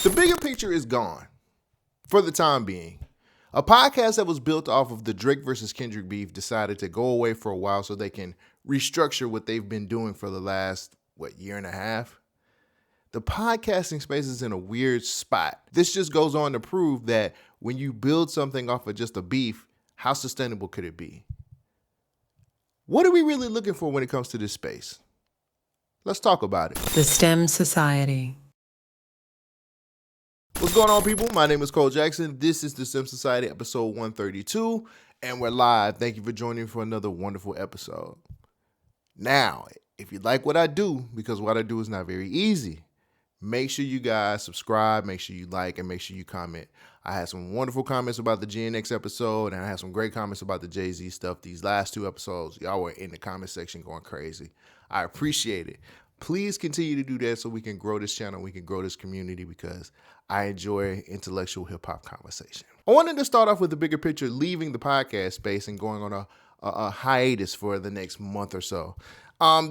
The bigger picture is gone for the time being. A podcast that was built off of the Drake versus Kendrick beef decided to go away for a while so they can restructure what they've been doing for the last, year and a half? The podcasting space is in a weird spot. This just goes on to prove that when you build something off of just a beef, how sustainable could it be? What are we really looking for when it comes to this space? Let's talk about it. The STEM Society. What's going on, people? My name is Cole Jackson. This is the STEM Society, episode 132, and we're live. Thank you for joining me for another wonderful episode. Now, if you like what I do, because what I do is not very easy, make sure you guys subscribe, make sure you like, and make sure you comment. I had some wonderful comments about the GNX episode, and I had some great comments about the Jay-Z stuff. These last two episodes, y'all were in the comment section going crazy. I appreciate it. Please continue to do that so we can grow this channel, we can grow this community, because I enjoy intellectual hip-hop conversation. I wanted to start off with the bigger picture, leaving the podcast space and going on a hiatus for the next month or so.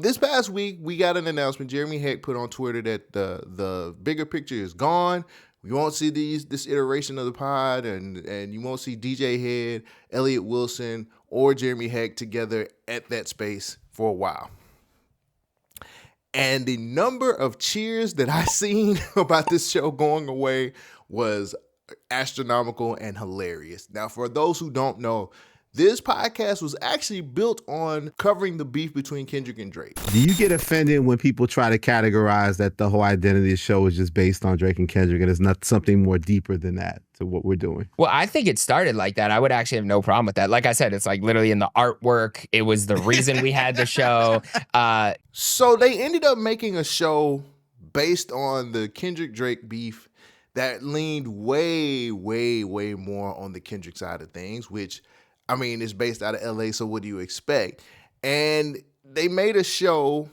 This past week, we got an announcement. Jeremy Heck put on Twitter that the bigger picture is gone. We won't see this iteration of the pod, and you won't see DJ Hed, Elliott Wilson, or Jeremy Heck together at that space for a while. And the number of cheers that I seen about this show going away was astronomical and hilarious. Now, for those who don't know, this podcast was actually built on covering the beef between Kendrick and Drake. Do you get offended when people try to categorize that the whole identity of the show is just based on Drake and Kendrick and it's not something more deeper than that to what we're doing? Well, I think it started like that. I would actually have no problem with that. Like I said, it's like literally in the artwork. It was the reason we had the show. So they ended up making a show based on the Kendrick-Drake beef that leaned way, way, way more on the Kendrick side of things, which, I mean, it's based out of LA, so what do you expect? And they made a show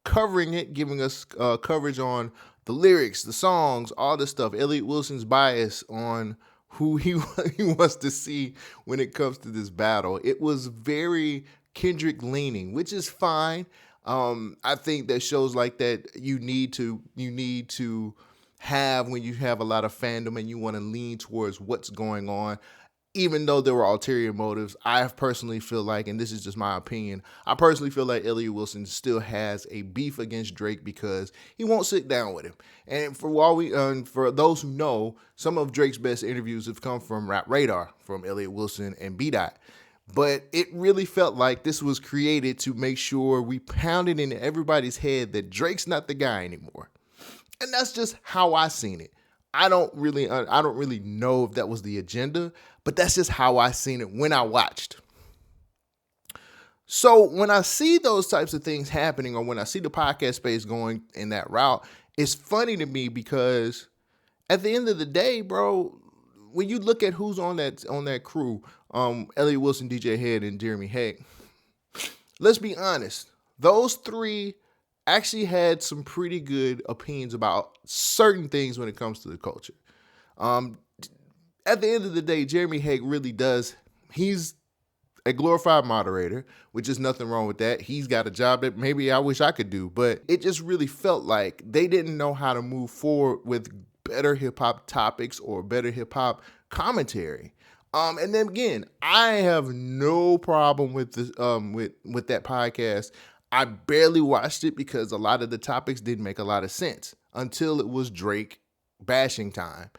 covering it, giving us coverage on the lyrics, the songs, all this stuff. Elliott Wilson's bias on who he wants to see when it comes to this battle. It was very Kendrick leaning, which is fine. I think that shows like that you need to have when you have a lot of fandom and you want to lean towards what's going on. Even though there were ulterior motives, I personally feel like, and this is just my opinion, I personally feel like Elliott Wilson still has a beef against Drake because he won't sit down with him. And for those who know, some of Drake's best interviews have come from Rap Radar, from Elliott Wilson and B-Dot. But it really felt like this was created to make sure we pounded into everybody's head that Drake's not the guy anymore. And that's just how I seen it. I don't really know if that was the agenda, but that's just how I seen it when I watched. So when I see those types of things happening, or when I see the podcast space going in that route, it's funny to me because at the end of the day, bro, when you look at who's on that crew, Elliott Wilson, DJ Hed, and Jeremy Heck, let's be honest, those three actually had some pretty good opinions about certain things when it comes to the culture. At the end of the day, Jeremy Heck really does. He's a glorified moderator, which is nothing wrong with that. He's got a job that maybe I wish I could do, but it just really felt like they didn't know how to move forward with better hip hop topics or better hip hop commentary. And then again, I have no problem with this, with that podcast. I barely watched it because a lot of the topics didn't make a lot of sense until it was Drake bashing time.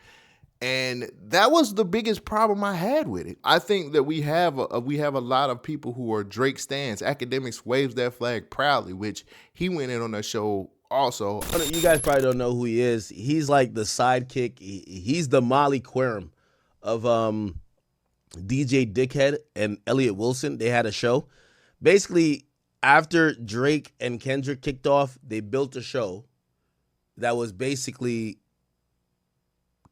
And that was the biggest problem I had with it. I think that we have a lot of people who are Drake stans. Academics waves that flag proudly, which he went in on that show also. You guys probably don't know who he is. He's like the sidekick. He's the Molly Querim of DJ Dickhead and Elliott Wilson. They had a show. Basically, after Drake and Kendrick kicked off, they built a show that was basically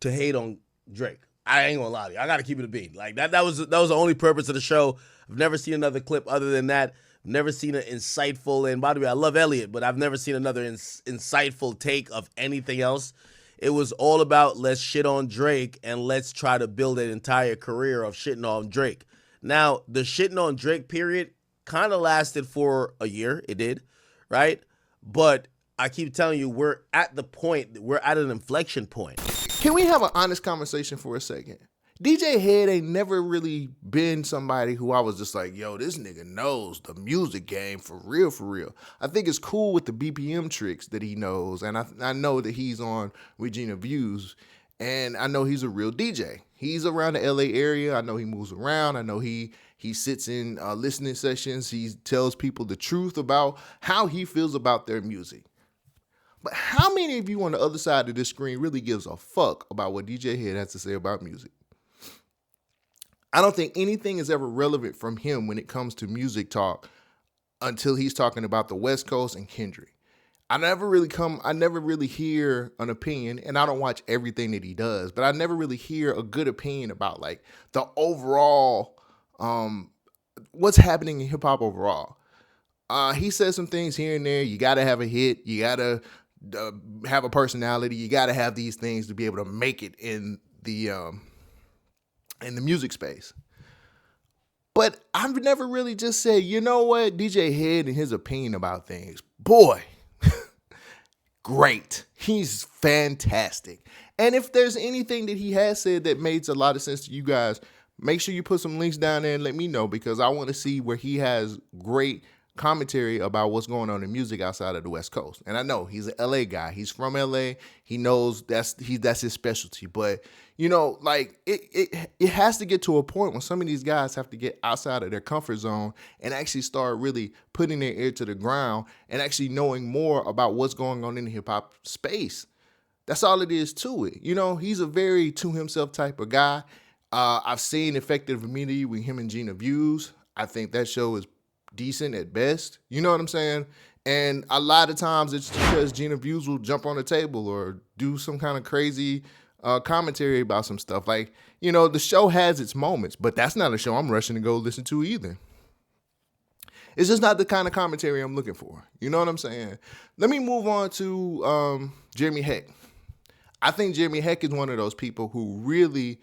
to hate on Drake. I ain't gonna lie to you. I gotta keep it a beat. Like that was the only purpose of the show. I've never seen another clip other than that. I've never seen an insightful, and by the way, I love Elliott, but I've never seen another insightful take of anything else. It was all about let's shit on Drake and let's try to build an entire career of shitting on Drake. Now, the shitting on Drake period kind of lasted for a year. It did, right? But I keep telling you, we're at an inflection point. Can we have an honest conversation for a second? DJ Hed ain't never really been somebody who I was just like, yo, this nigga knows the music game for real, for real. I think it's cool with the BPM tricks that he knows, and I know that he's on Regina Views, and I know he's a real DJ. He's around the LA area. I know he moves around. I know he sits in listening sessions. He tells people the truth about how he feels about their music. But how many of you on the other side of this screen really gives a fuck about what DJ Hed has to say about music? I don't think anything is ever relevant from him when it comes to music talk until he's talking about the West Coast and Kendrick. I never really hear an opinion, and I don't watch everything that he does, but I never really hear a good opinion about like the overall, what's happening in hip hop overall. He says some things here and there. You got to have a hit. You got to have a personality. You got to have these things to be able to make it in the music space. But I've never really just said, you know what, DJ Hed and his opinion about things, boy, great. He's fantastic. And if there's anything that he has said that makes a lot of sense to you guys, make sure you put some links down there and let me know, because I want to see where he has great commentary about what's going on in music outside of the West Coast. And I know he's an LA guy. He's from LA. He knows that's his specialty. But, you know, like it has to get to a point when some of these guys have to get outside of their comfort zone and actually start really putting their ear to the ground and actually knowing more about what's going on in the hip hop space. That's all it is to it. You know, he's a very to himself type of guy. I've seen Effective Immunity with him and Gina Views. I think that show is decent at best. You know what I'm saying? And a lot of times it's because Gina Views will jump on the table or do some kind of crazy commentary about some stuff. Like, you know, the show has its moments, but that's not a show I'm rushing to go listen to either. It's just not the kind of commentary I'm looking for. You know what I'm saying? Let me move on to Jeremy Heck. I think Jeremy Heck is one of those people who really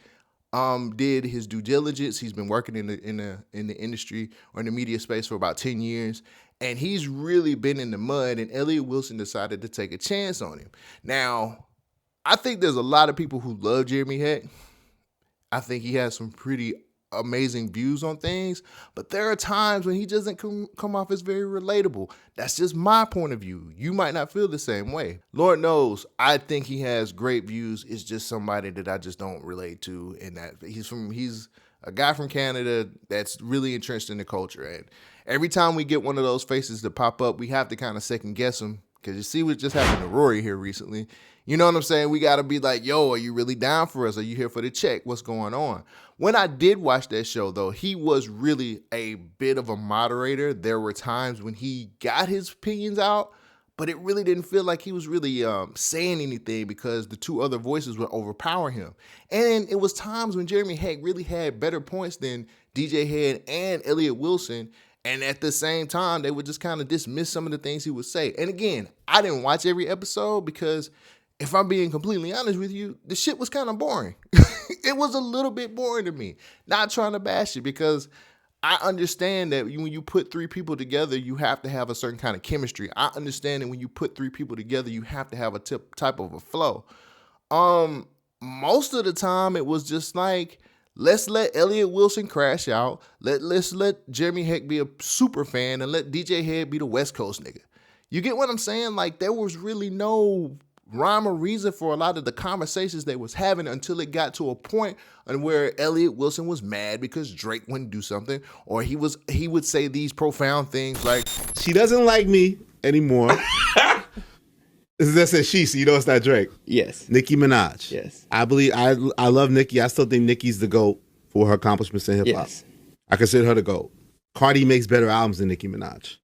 did his due diligence. He's been working in the industry or in the media space for about 10 years, and he's really been in the mud, and Elliott Wilson decided to take a chance on him. Now, I think there's a lot of people who love Jeremy Heck. I think he has some pretty amazing views on things, but there are times when he doesn't come off as very relatable. That's just my point of view. You might not feel the same way. Lord knows, I think he has great views. It's just somebody that I just don't relate to in that. He's a guy from Canada that's really entrenched in the culture, and every time we get one of those faces to pop up, we have to kind of second guess him, because you see what just happened to Rory here recently. You know what I'm saying? We got to be like, yo, are you really down for us? Are you here for the check? What's going on? When I did watch that show, though, he was really a bit of a moderator. There were times when he got his opinions out, but it really didn't feel like he was really saying anything because the two other voices would overpower him. And it was times when Jeremy Heck really had better points than DJ Hed and Elliott Wilson. And at the same time, they would just kind of dismiss some of the things he would say. And again, I didn't watch every episode because, if I'm being completely honest with you, the shit was kind of boring. It was a little bit boring to me. Not trying to bash it, because I understand that when you put three people together, you have to have a certain kind of chemistry. I understand that when you put three people together, you have to have a type of a flow. Most of the time, it was just like, let's let Elliott Wilson crash out. Let's let Jeremy Heck be a super fan and let DJ Hed be the West Coast nigga. You get what I'm saying? Like, there was really no rhyme or reason for a lot of the conversations they was having until it got to a point where Elliott Wilson was mad because Drake wouldn't do something, or he would say these profound things like, She doesn't like me anymore. That's a she, so you know it's not Drake. Yes. Nicki Minaj. Yes. I believe I love Nicki. I still think Nicki's the GOAT for her accomplishments in hip hop. Yes. I consider her the GOAT. Cardi makes better albums than Nicki Minaj.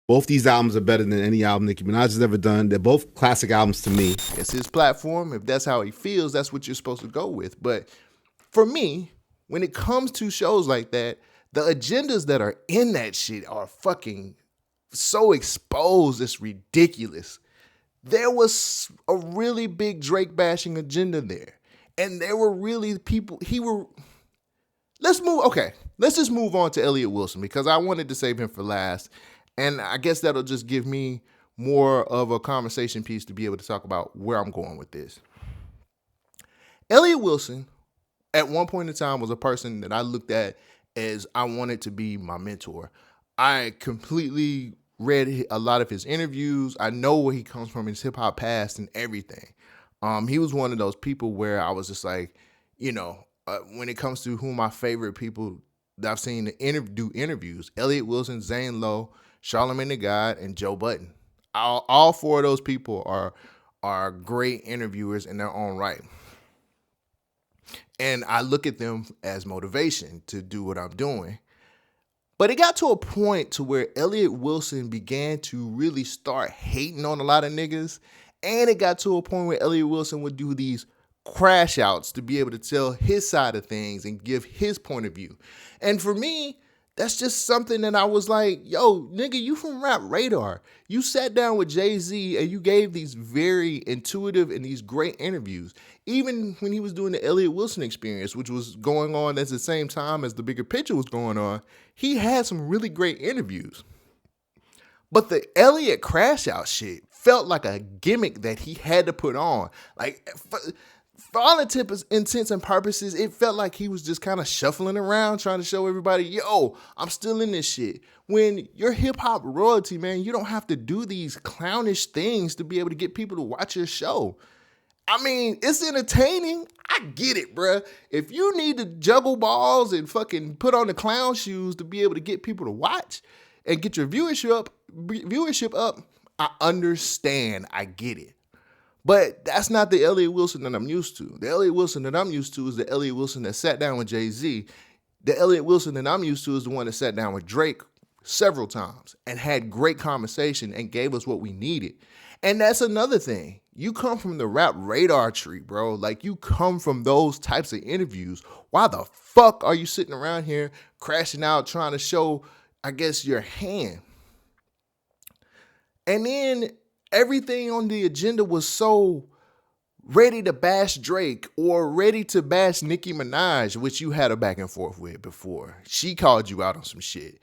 Both these albums are better than any album Nicki Minaj has ever done. They're both classic albums to me. it's his platform. If that's how he feels, that's what you're supposed to go with. But for me, when it comes to shows like that, the agendas that are in that shit are fucking so exposed, it's ridiculous. There was a really big Drake bashing agenda there. And there were really people, let's just move on to Elliott Wilson, because I wanted to save him for last. And I guess that'll just give me more of a conversation piece to be able to talk about where I'm going with this. Elliott Wilson, at one point in time, was a person that I looked at as I wanted to be my mentor. I completely read a lot of his interviews. I know where he comes from, his hip hop past and everything. He was one of those people where I was just like, when it comes to who my favorite people that I've seen do interviews, Elliott Wilson, Zane Lowe, Charlamagne the God, and Joe Budden. All four of those people are great interviewers in their own right. And I look at them as motivation to do what I'm doing. But it got to a point to where Elliott Wilson began to really start hating on a lot of niggas. And it got to a point where Elliott Wilson would do these crash outs to be able to tell his side of things and give his point of view. And for me, that's just something that I was like, yo, nigga, you from Rap Radar. You sat down with Jay-Z and you gave these very intuitive and these great interviews. Even when he was doing the Elliott Wilson experience, which was going on at the same time as the Bigger Picture was going on, he had some really great interviews. But the Elliott crash out shit felt like a gimmick that he had to put on. Like, for all intents and purposes, it felt like he was just kind of shuffling around trying to show everybody, yo, I'm still in this shit. When you're hip hop royalty, man, you don't have to do these clownish things to be able to get people to watch your show. I mean, it's entertaining. I get it, bruh. If you need to juggle balls and fucking put on the clown shoes to be able to get people to watch and get your viewership up, I understand. I get it. But that's not the Elliott Wilson that I'm used to. The Elliott Wilson that I'm used to is the Elliott Wilson that sat down with Jay-Z. The Elliott Wilson that I'm used to is the one that sat down with Drake several times and had great conversation and gave us what we needed. And that's another thing. You come from the Rap Radar tree, bro. Like, you come from those types of interviews. Why the fuck are you sitting around here crashing out trying to show, I guess, your hand? And then everything on the agenda was so ready to bash Drake or ready to bash Nicki Minaj, which you had a back and forth with before. She called you out on some shit.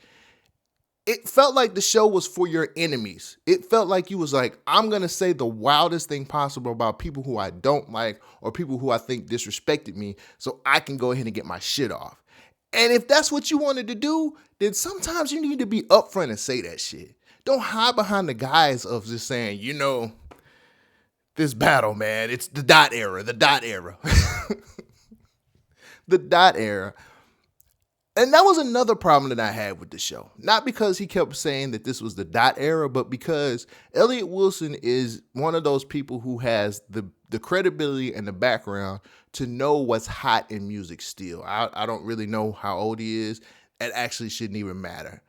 It felt like the show was for your enemies. It felt like you was like, I'm going to say the wildest thing possible about people who I don't like or people who I think disrespected me so I can go ahead and get my shit off. And if that's what you wanted to do, then sometimes you need to be upfront and say that shit. Don't hide behind the guise of just saying, this battle, man, it's the dot era. The dot era. And that was another problem that I had with the show. Not because he kept saying that this was the dot era, but because Elliott Wilson is one of those people who has the credibility and the background to know what's hot in music still. I don't really know how old he is. It actually shouldn't even matter.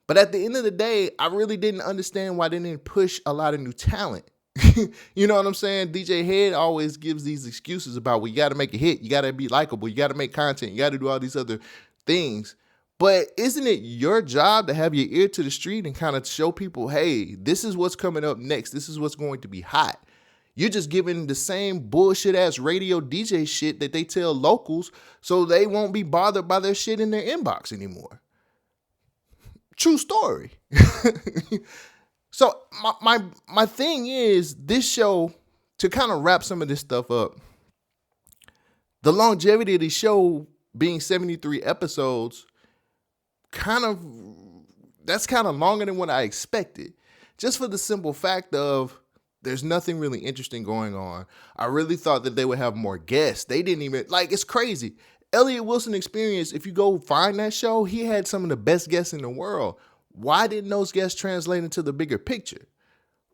But at the end of the day, I really didn't understand why they didn't push a lot of new talent. You know what I'm saying? DJ Hed always gives these excuses about, well, you got to make a hit. You got to be likable. You got to make content. You got to do all these other things. But isn't it your job to have your ear to the street and kind of show people, hey, this is what's coming up next. This is what's going to be hot. You're just giving the same bullshit ass radio DJ shit that they tell locals so they won't be bothered by their shit in their inbox anymore. True story. So my thing is, this show, to kind of wrap some of this stuff up, the longevity of the show being 73 episodes, that's kind of longer than what I expected. Just for the simple fact of there's nothing really interesting going on. I really thought that they would have more guests. They didn't even, it's crazy. Elliott Wilson Experience, if you go find that show, he had some of the best guests in the world. Why didn't those guests translate into the Bigger Picture?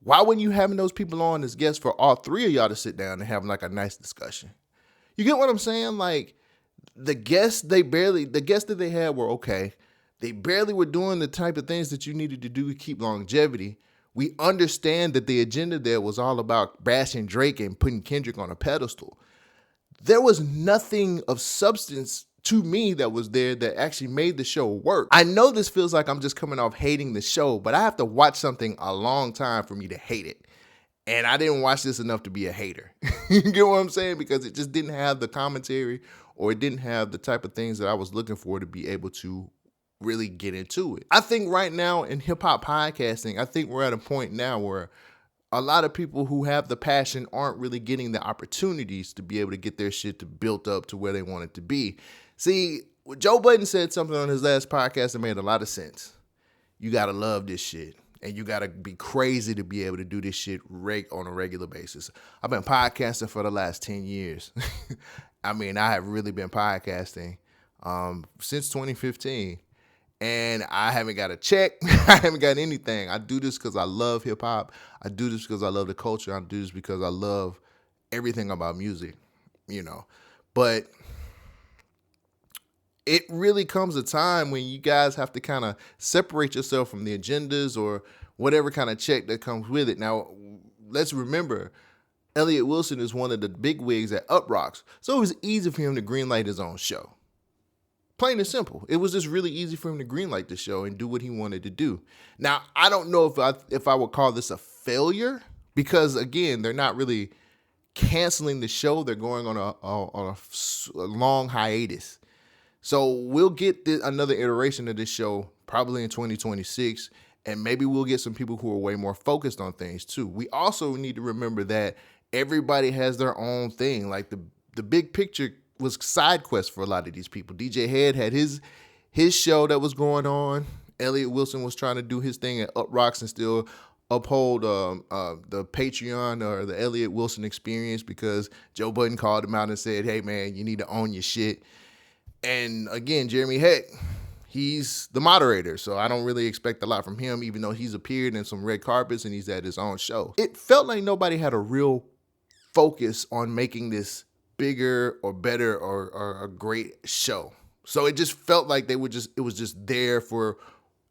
Why wouldn't you having those people on as guests for all three of y'all to sit down and have a nice discussion? You get what I'm saying? The guests that they had were okay. They barely were doing the type of things that you needed to do to keep longevity. We understand that the agenda there was all about bashing Drake and putting Kendrick on a pedestal. There was nothing of substance to me that was there that actually made the show work. I know this feels like I'm just coming off hating the show, but I have to watch something a long time for me to hate it. And I didn't watch this enough to be a hater. You get what I'm saying? Because it just didn't have the commentary or it didn't have the type of things that I was looking for to be able to really get into it. I think right now in hip hop podcasting, I think we're at a point now where a lot of people who have the passion aren't really getting the opportunities to be able to get their shit to built up to where they want it to be. See, Joe Budden said something on his last podcast that made a lot of sense. You got to love this shit. And you got to be crazy to be able to do this shit on a regular basis. I've been podcasting for the last 10 years. I mean, I have really been podcasting since 2015. And I haven't got a check. I haven't got anything. I do this because I love hip hop. I do this because I love the culture. I do this because I love everything about music, you know. But it really comes a time when you guys have to kind of separate yourself from the agendas or whatever kind of check that comes with it. Now, let's remember, Elliott Wilson is one of the big wigs at Uproxx. So it was easy for him to greenlight his own show. Plain and simple. It was just really easy for him to greenlight the show and do what he wanted to do. Now, I don't know if I would call this a failure because, again, they're not really canceling the show. They're going on a long hiatus. So we'll get another iteration of this show probably in 2026, and maybe we'll get some people who are way more focused on things too. We also need to remember that everybody has their own thing. Like the big picture was side quest for a lot of these people. DJ Hed had his show that was going on. Elliott Wilson was trying to do his thing at Uproxx and still uphold the Patreon or the Elliott Wilson experience because Joe Budden called him out and said, hey, man, you need to own your shit. And again, Jeremy Heck, he's the moderator, so I don't really expect a lot from him, even though he's appeared in some red carpets and he's at his own show. It felt like nobody had a real focus on making this bigger or better or a great show. So it just felt like it was just there for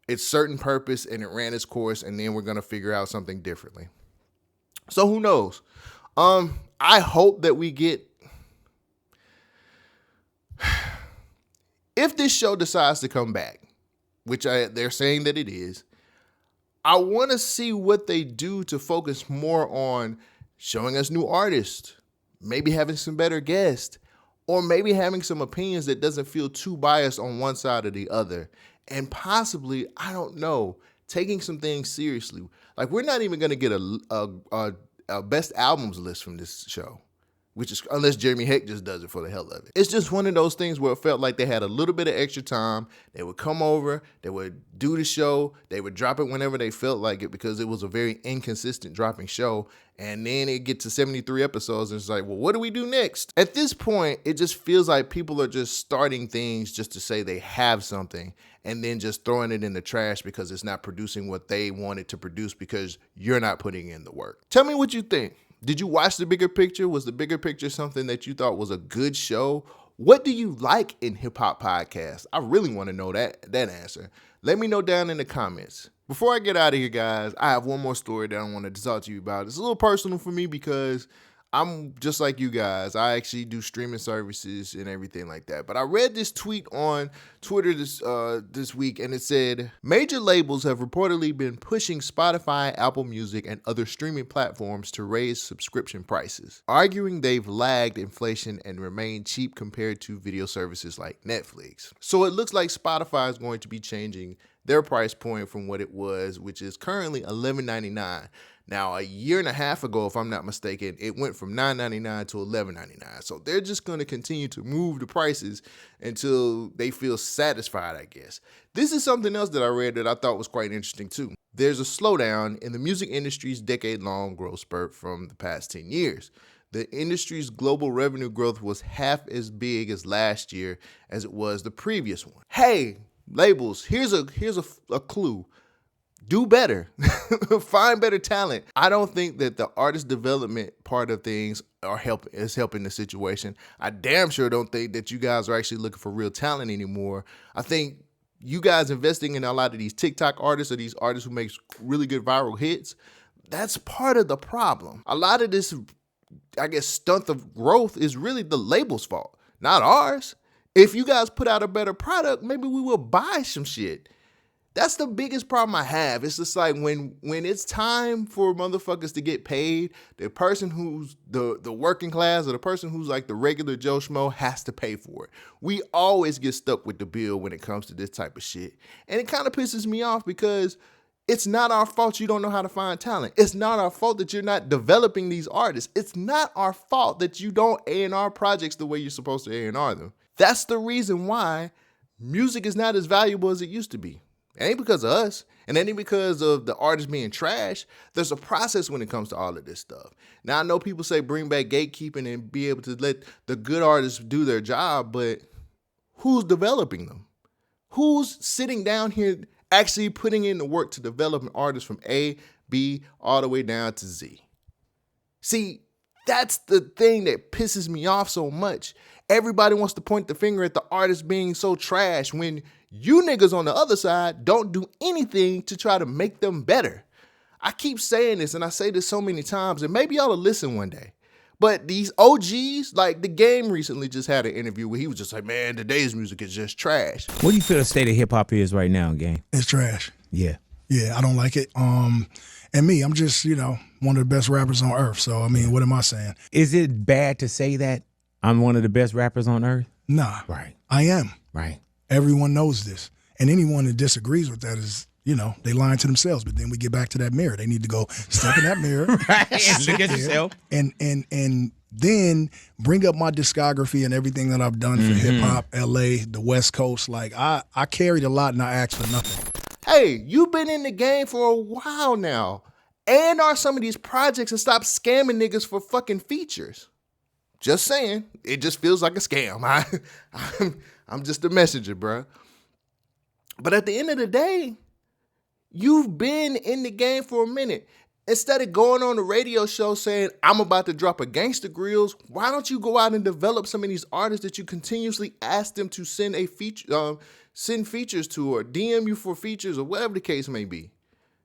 its certain purpose and it ran its course, and then we're gonna figure out something differently. So who knows? I hope that we get, if this show decides to come back, which they're saying that it is, I want to see what they do to focus more on showing us new artists, maybe having some better guests, or maybe having some opinions that doesn't feel too biased on one side or the other. And possibly, I don't know, taking some things seriously. Like, we're not even going to get a best albums list from this show, which is, unless Jeremy Heck just does it for the hell of it. It's just one of those things where it felt like they had a little bit of extra time. They would come over, they would do the show, they would drop it whenever they felt like it because it was a very inconsistent dropping show. And then it gets to 73 episodes and it's like, well, what do we do next? At this point, it just feels like people are just starting things just to say they have something and then just throwing it in the trash because it's not producing what they wanted to produce because you're not putting in the work. Tell me what you think. Did you watch The Bigger Picture? Was The Bigger Picture something that you thought was a good show? What do you like in hip-hop podcasts? I really want to know that answer. Let me know down in the comments. Before I get out of here, guys, I have one more story that I wanted to talk to you about. It's a little personal for me because I'm just like you guys. I actually do streaming services and everything like that. But I read this tweet on Twitter this week, and it said, major labels have reportedly been pushing Spotify, Apple Music, and other streaming platforms to raise subscription prices, arguing they've lagged inflation and remain cheap compared to video services like Netflix. So it looks like Spotify is going to be changing their price point from what it was, which is currently $11.99. Now, a year and a half ago, if I'm not mistaken, it went from $9.99 to $11.99. So they're just going to continue to move the prices until they feel satisfied, I guess. This is something else that I read that I thought was quite interesting too. There's a slowdown in the music industry's decade-long growth spurt from the past 10 years. The industry's global revenue growth was half as big as last year as it was the previous one. Hey, labels, here's a clue. Do better. Find better talent. I don't think that the artist development part of things is helping the situation. I damn sure don't think that you guys are actually looking for real talent anymore. I think you guys investing in a lot of these TikTok artists or these artists who make really good viral hits, that's part of the problem. A lot of this, I guess, stunt of growth is really the label's fault, not ours. If you guys put out a better product, maybe we will buy some shit. That's the biggest problem I have. It's just like when it's time for motherfuckers to get paid, the person who's the working class or the person who's like the regular Joe Schmo has to pay for it. We always get stuck with the bill when it comes to this type of shit. And it kind of pisses me off because It's not our fault you don't know how to find talent. It's not our fault that you're not developing these artists. It's not our fault that you don't A&R projects the way you're supposed to A&R them. That's the reason why music is not as valuable as it used to be. It ain't because of us, and it ain't because of the artists being trash. There's a process when it comes to all of this stuff. Now, I know people say bring back gatekeeping and be able to let the good artists do their job, but who's developing them? Who's sitting down here actually putting in the work to develop an artist from A, B, all the way down to Z? See, that's the thing that pisses me off so much. Everybody wants to point the finger at the artist being so trash when you niggas on the other side don't do anything to try to make them better. I keep saying this, and I say this so many times, and maybe y'all will listen one day. But these OGs, like The Game recently just had an interview where he was just like, man, today's music is just trash. What do you feel the state of hip hop is right now, Game? It's trash. Yeah. Yeah, I don't like it. And me, I'm just, one of the best rappers on earth. So, I mean, what am I saying? Is it bad to say that I'm one of the best rappers on earth? Nah. Right. I am. Right. Everyone knows this. And anyone that disagrees with that is, they lying to themselves. But then we get back to that mirror. They need to go step in that mirror. Right. And look at yourself. And then bring up my discography and everything that I've done for hip hop, LA, the West Coast. Like I carried a lot and I asked for nothing. Hey, you've been in the game for a while now. And are some of these projects and stop scamming niggas for fucking features. Just saying. It just feels like a scam. I'm just a messenger, bro. But at the end of the day, you've been in the game for a minute. Instead of going on the radio show saying, I'm about to drop a Gangsta Grills, why don't you go out and develop some of these artists that you continuously ask them to send a feature, send features to, or DM you for features, or whatever the case may be?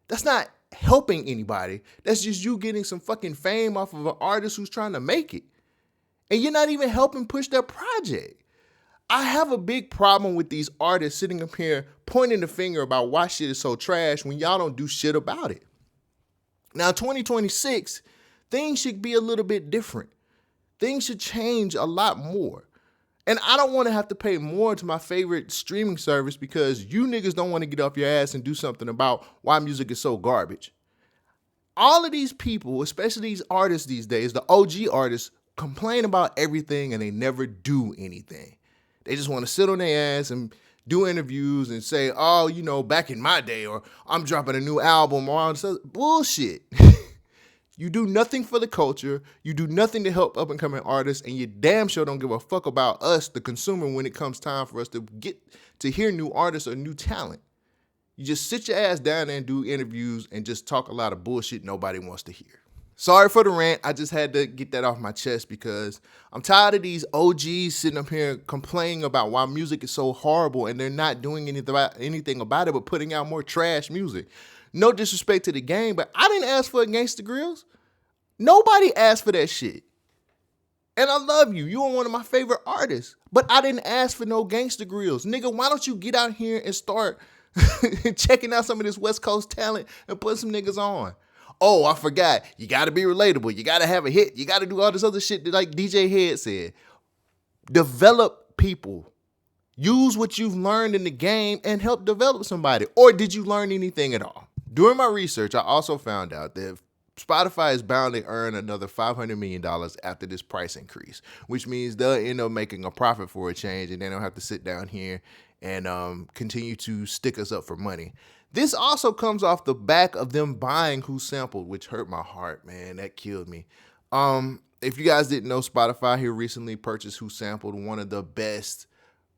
That's not helping anybody. That's just you getting some fucking fame off of an artist who's trying to make it. And you're not even helping push their project. I have a big problem with these artists sitting up here pointing the finger about why shit is so trash when y'all don't do shit about it. Now, 2026, things should be a little bit different. Things should change a lot more. And I don't want to have to pay more to my favorite streaming service because you niggas don't want to get off your ass and do something about why music is so garbage. All of these people, especially these artists these days, the OG artists, complain about everything and they never do anything. They just want to sit on their ass and do interviews and say, oh, back in my day, or I'm dropping a new album, or all this other bullshit. You do nothing for the culture. You do nothing to help up-and-coming artists, and you damn sure don't give a fuck about us, the consumer, when it comes time for us to get to hear new artists or new talent. You just sit your ass down there and do interviews and just talk a lot of bullshit nobody wants to hear. Sorry for the rant. I just had to get that off my chest because I'm tired of these OGs sitting up here complaining about why music is so horrible and they're not doing anything about it but putting out more trash music. No disrespect to the game, but I didn't ask for a Gangsta Grills. Nobody asked for that shit. And I love you. You are one of my favorite artists. But I didn't ask for no Gangsta Grills. Nigga, why don't you get out here and start checking out some of this West Coast talent and put some niggas on? Oh, I forgot. You got to be relatable. You got to have a hit. You got to do all this other shit that like DJ Hed said. Develop people. Use what you've learned in the game and help develop somebody. Or did you learn anything at all? During my research, I also found out that Spotify is bound to earn another $500 million after this price increase, which means they'll end up making a profit for a change and they don't have to sit down here and continue to stick us up for money. This also comes off the back of them buying Who Sampled, which hurt my heart, man. That killed me. If you guys didn't know, Spotify here recently purchased Who Sampled, one of the best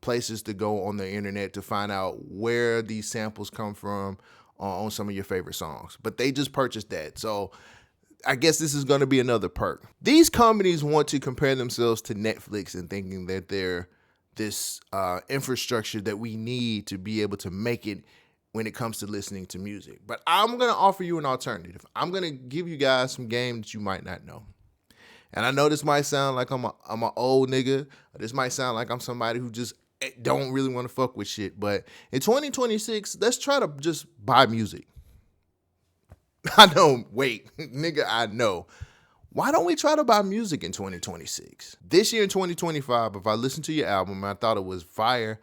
places to go on the internet to find out where these samples come from on some of your favorite songs. But they just purchased that. So I guess this is going to be another perk. These companies want to compare themselves to Netflix and thinking that they're this infrastructure that we need to be able to make it when it comes to listening to music. But I'm going to offer you an alternative. I'm going to give you guys some game that you might not know. And I know this might sound like I'm an old nigga. This might sound like I'm somebody who just don't really want to fuck with shit. But in 2026, let's try to just buy music. I know, wait, nigga, I know. Why don't we try to buy music in 2026? This year in 2025, if I listened to your album and I thought it was fire,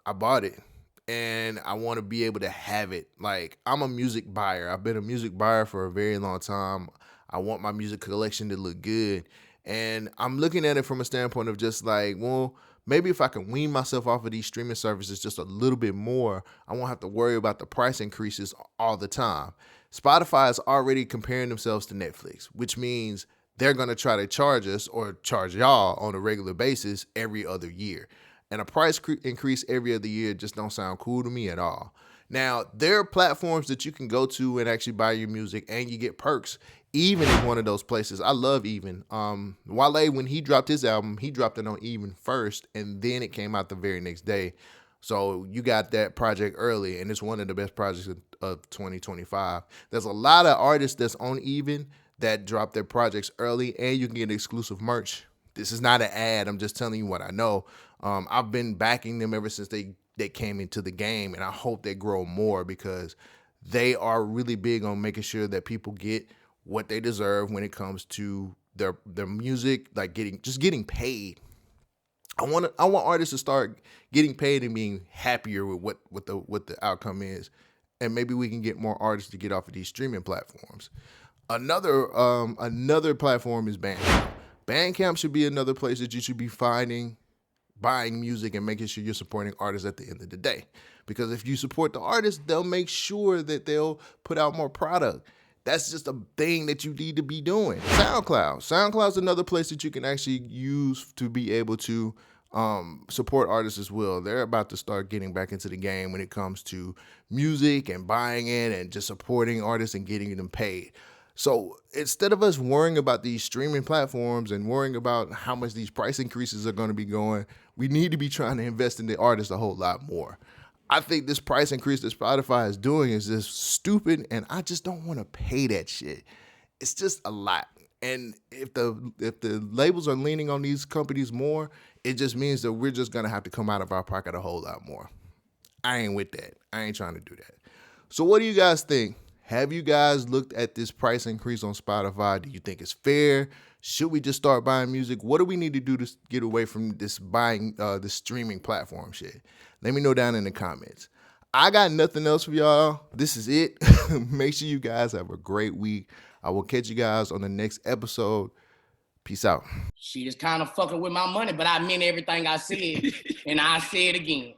I bought it. and I want to be able to have it. Like, I'm a music buyer. I've been a music buyer for a very long time. I want my music collection to look good. And I'm looking at it from a standpoint of just like, well, maybe if I can wean myself off of these streaming services just a little bit more, I won't have to worry about the price increases all the time. Spotify is already comparing themselves to Netflix, which means they're going to try to charge us or charge y'all on a regular basis every other year. And a price increase every other year just don't sound cool to me at all. Now, there are platforms that you can go to and actually buy your music and you get perks, even in one of those places. I love Even. Wale, when he dropped his album, he dropped it on Even first, and then it came out the very next day. So you got that project early, and it's one of the best projects of 2025. There's a lot of artists that's on Even that drop their projects early, and you can get exclusive merch. This is not an ad. I'm just telling you what I know. I've been backing them ever since they came into the game, and I hope they grow more because they are really big on making sure that people get what they deserve when it comes to their music, like getting paid. I want artists to start getting paid and being happier with what the outcome is, and maybe we can get more artists to get off of these streaming platforms. Another platform is Bandcamp. Bandcamp should be another place that you should be buying music and making sure you're supporting artists at the end of the day. Because if you support the artists, they'll make sure that they'll put out more product. That's just a thing that you need to be doing. SoundCloud's another place that you can actually use to be able to support artists as well. They're about to start getting back into the game when it comes to music and buying it and just supporting artists and getting them paid. So instead of us worrying about these streaming platforms and worrying about how much these price increases are going to be going, we need to be trying to invest in the artists a whole lot more. I think this price increase that Spotify is doing is just stupid, and I just don't want to pay that shit. It's just a lot. And if the labels are leaning on these companies more, it just means that we're just going to have to come out of our pocket a whole lot more. I ain't with that. I ain't trying to do that. So what do you guys think? Have you guys looked at this price increase on Spotify? Do you think it's fair? Should we just start buying music? What do we need to do to get away from this this streaming platform shit? Let me know down in the comments. I got nothing else for y'all. This is it. Make sure you guys have a great week. I will catch you guys on the next episode. Peace out. She is kind of fucking with my money, but I meant everything I said, and I say it again.